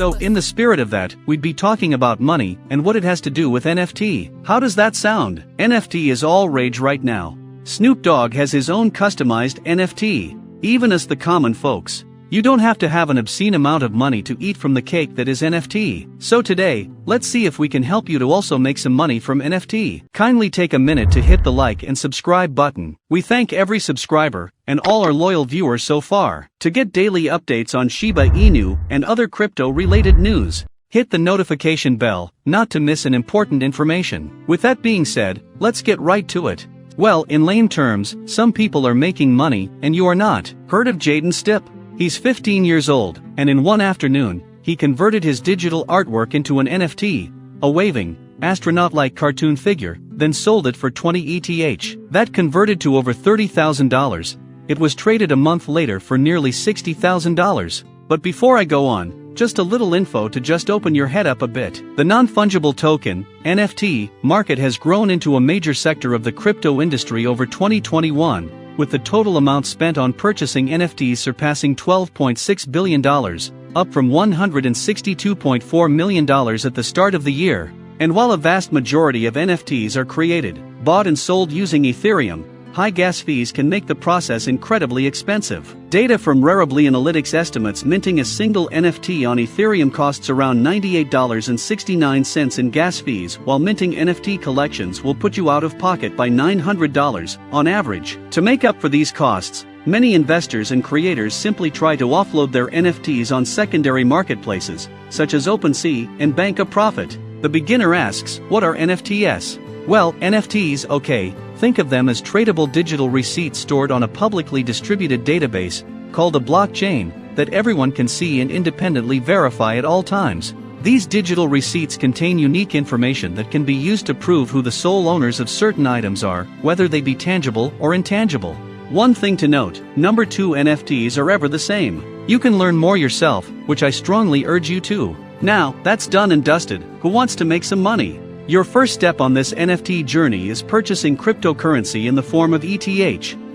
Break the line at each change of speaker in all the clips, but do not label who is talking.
So, in the spirit of that, we'd be talking about money and what it has to do with NFT. How does that sound? NFT is all rage right now. Snoop Dogg has his own customized NFT, even as the common folks. You don't have to have an obscene amount of money to eat from the cake that is NFT. So today, let's see if we can help you to also make some money from NFT. Kindly take a minute to hit the like and subscribe button. We thank every subscriber and all our loyal viewers so far. To get daily updates on Shiba Inu and other crypto-related news, hit the notification bell, not to miss an important information. With that being said, let's get right to it. Well, in lame terms, some people are making money and you are not. Heard of Jaden Stipp? He's 15 years old, and in one afternoon, he converted his digital artwork into an NFT, a waving, astronaut-like cartoon figure, then sold it for 20 ETH. That converted to over $30,000. It was traded a month later for nearly $60,000. But before I go on, just a little info to just open your head up a bit. The non-fungible token, NFT, market has grown into a major sector of the crypto industry over 2021. With the total amount spent on purchasing NFTs surpassing $12.6 billion, up from $162.4 million at the start of the year. And while a vast majority of NFTs are created, bought and sold using Ethereum, high gas fees can make the process incredibly expensive. Data from Rarible Analytics estimates minting a single NFT on Ethereum costs around $98.69 in gas fees, while minting NFT collections will put you out of pocket by $900 on average. To make up for these costs, many investors and creators simply try to offload their NFTs on secondary marketplaces, such as OpenSea, and bank a profit. The beginner asks, what are NFTs? Well, NFTs, okay, think of them as tradable digital receipts stored on a publicly distributed database, called a blockchain, that everyone can see and independently verify at all times. These digital receipts contain unique information that can be used to prove who the sole owners of certain items are, whether they be tangible or intangible. One thing to note, number 2 NFTs are ever the same. You can learn more yourself, which I strongly urge you to. Now, that's done and dusted, who wants to make some money? Your first step on this NFT journey is purchasing cryptocurrency in the form of ETH.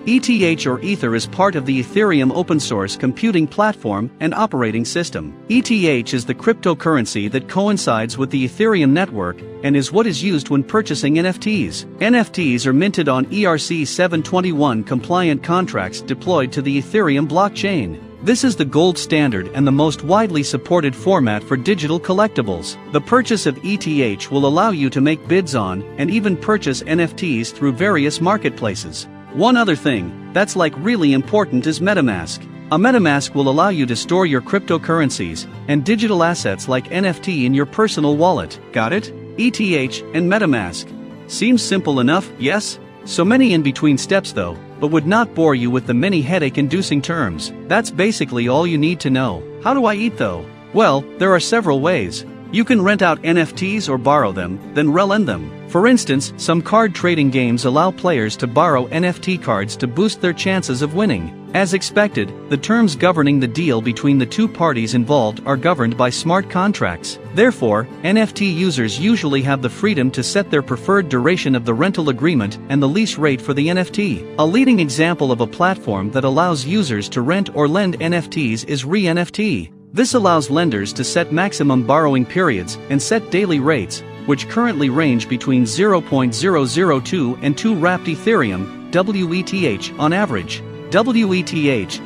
ETH or Ether is part of the Ethereum open-source computing platform and operating system. ETH is the cryptocurrency that coincides with the Ethereum network and is what is used when purchasing NFTs. NFTs are minted on ERC 721 compliant contracts deployed to the Ethereum blockchain. This is the gold standard and the most widely supported format for digital collectibles. The purchase of ETH will allow you to make bids on and even purchase NFTs through various marketplaces. One other thing that's like really important is MetaMask. A MetaMask will allow you to store your cryptocurrencies and digital assets like NFT in your personal wallet. Got it? ETH and MetaMask. Seems simple enough, yes? So many in-between steps though, but would not bore you with the many headache-inducing terms. That's basically all you need to know. How do I eat though? Well, there are several ways. You can rent out NFTs or borrow them, then lend them. For instance, some card trading games allow players to borrow NFT cards to boost their chances of winning. As expected, the terms governing the deal between the two parties involved are governed by smart contracts. Therefore, NFT users usually have the freedom to set their preferred duration of the rental agreement and the lease rate for the NFT. A leading example of a platform that allows users to rent or lend NFTs is ReNFT. This allows lenders to set maximum borrowing periods and set daily rates, which currently range between 0.002 and 2 wrapped Ethereum, WETH, on average. WETH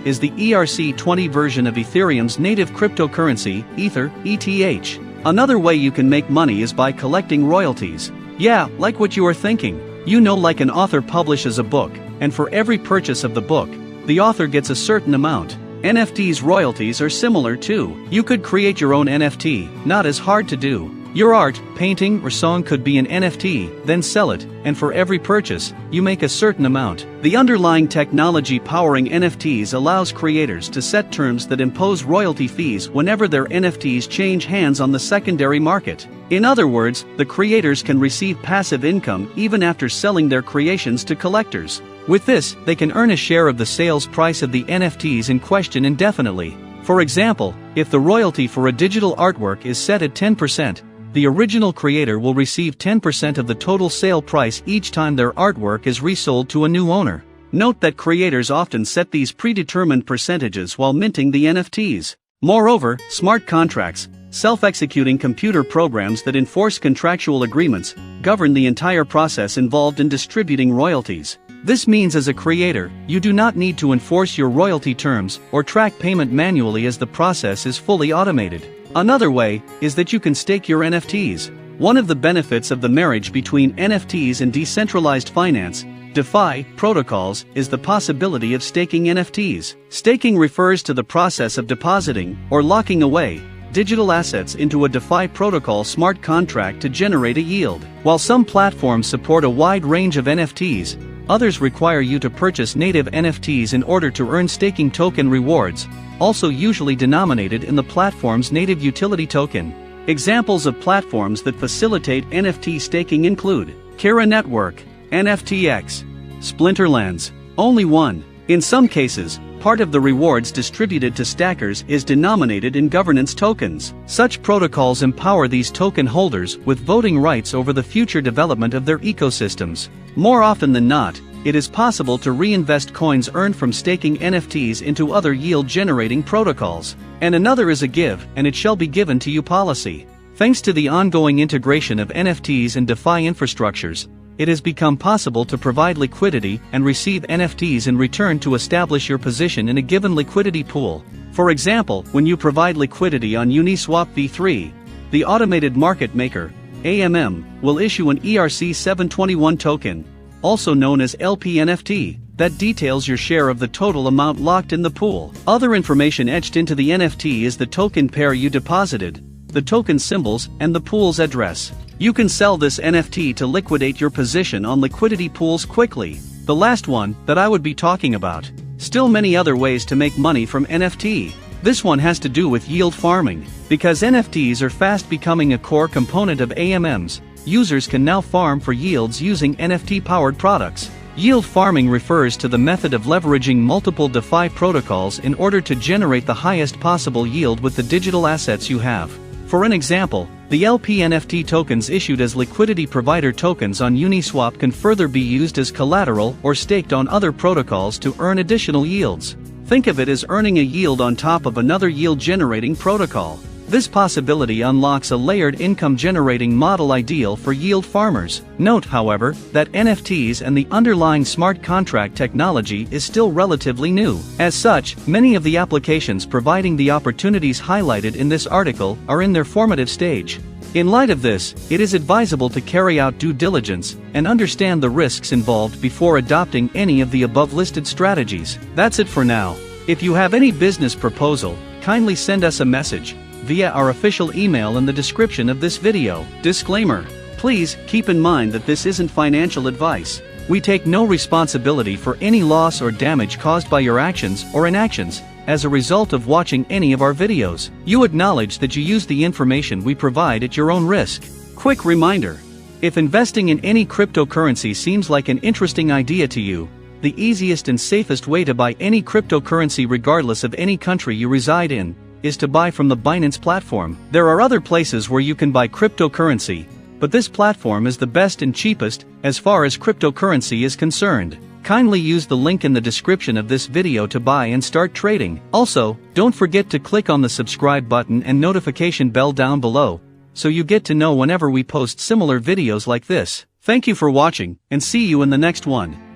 is the ERC20 version of Ethereum's native cryptocurrency, Ether, ETH. Another way you can make money is by collecting royalties. Yeah, like what you are thinking. You know, like an author publishes a book, and for every purchase of the book, the author gets a certain amount. NFTs royalties are similar too. You could create your own NFT, not as hard to do. Your art, painting, or song could be an NFT, then sell it, and for every purchase, you make a certain amount. The underlying technology powering NFTs allows creators to set terms that impose royalty fees whenever their NFTs change hands on the secondary market. In other words, the creators can receive passive income even after selling their creations to collectors. With this, they can earn a share of the sales price of the NFTs in question indefinitely. For example, if the royalty for a digital artwork is set at 10%, the original creator will receive 10% of the total sale price each time their artwork is resold to a new owner. Note that creators often set these predetermined percentages while minting the NFTs. Moreover, smart contracts, self-executing computer programs that enforce contractual agreements, govern the entire process involved in distributing royalties. This means as a creator, you do not need to enforce your royalty terms or track payment manually as the process is fully automated. Another way is that you can stake your NFTs. One of the benefits of the marriage between NFTs and decentralized finance, DeFi, protocols is the possibility of staking NFTs. Staking refers to the process of depositing or locking away digital assets into a DeFi protocol smart contract to generate a yield. While some platforms support a wide range of NFTs, others require you to purchase native NFTs in order to earn staking token rewards, also usually denominated in the platform's native utility token. Examples of platforms that facilitate NFT staking include Kira Network, NFTX, Splinterlands. Only one. In some cases, part of the rewards distributed to stackers is denominated in governance tokens. Such protocols empower these token holders with voting rights over the future development of their ecosystems. More often than not, it is possible to reinvest coins earned from staking NFTs into other yield-generating protocols. And another is a give and it shall be given to you policy. Thanks to the ongoing integration of NFTs and DeFi infrastructures, it has become possible to provide liquidity and receive NFTs in return to establish your position in a given liquidity pool. For example, when you provide liquidity on Uniswap v3, the automated market maker, AMM, will issue an ERC-721 token, also known as LP-NFT, that details your share of the total amount locked in the pool. Other information etched into the NFT is the token pair you deposited, the token symbols, and the pool's address. You can sell this NFT to liquidate your position on liquidity pools quickly. The last one that I would be talking about. Still many other ways to make money from NFT. This one has to do with yield farming. Because NFTs are fast becoming a core component of AMMs, users can now farm for yields using NFT-powered products. Yield farming refers to the method of leveraging multiple DeFi protocols in order to generate the highest possible yield with the digital assets you have. For an example, the LP NFT tokens issued as liquidity provider tokens on Uniswap can further be used as collateral or staked on other protocols to earn additional yields. Think of it as earning a yield on top of another yield-generating protocol. This possibility unlocks a layered income-generating model ideal for yield farmers. Note, however, that NFTs and the underlying smart contract technology is still relatively new. As such, many of the applications providing the opportunities highlighted in this article are in their formative stage. In light of this, it is advisable to carry out due diligence and understand the risks involved before adopting any of the above-listed strategies. That's it for now. If you have any business proposal, kindly send us a message via our official email in the description of this video. Disclaimer: please keep in mind that this isn't financial advice. We take no responsibility for any loss or damage caused by your actions or inactions as a result of watching any of our videos. You acknowledge that you use the information we provide at your own risk. Quick reminder: if investing in any cryptocurrency seems like an interesting idea to you, the easiest and safest way to buy any cryptocurrency regardless of any country you reside in is to buy from the Binance platform. There are other places where you can buy cryptocurrency, but this platform is the best and cheapest as far as cryptocurrency is concerned. Kindly use the link in the description of this video to buy and start trading. Also, don't forget to click on the subscribe button and notification bell down below, so you get to know whenever we post similar videos like this. Thank you for watching, and see you in the next one.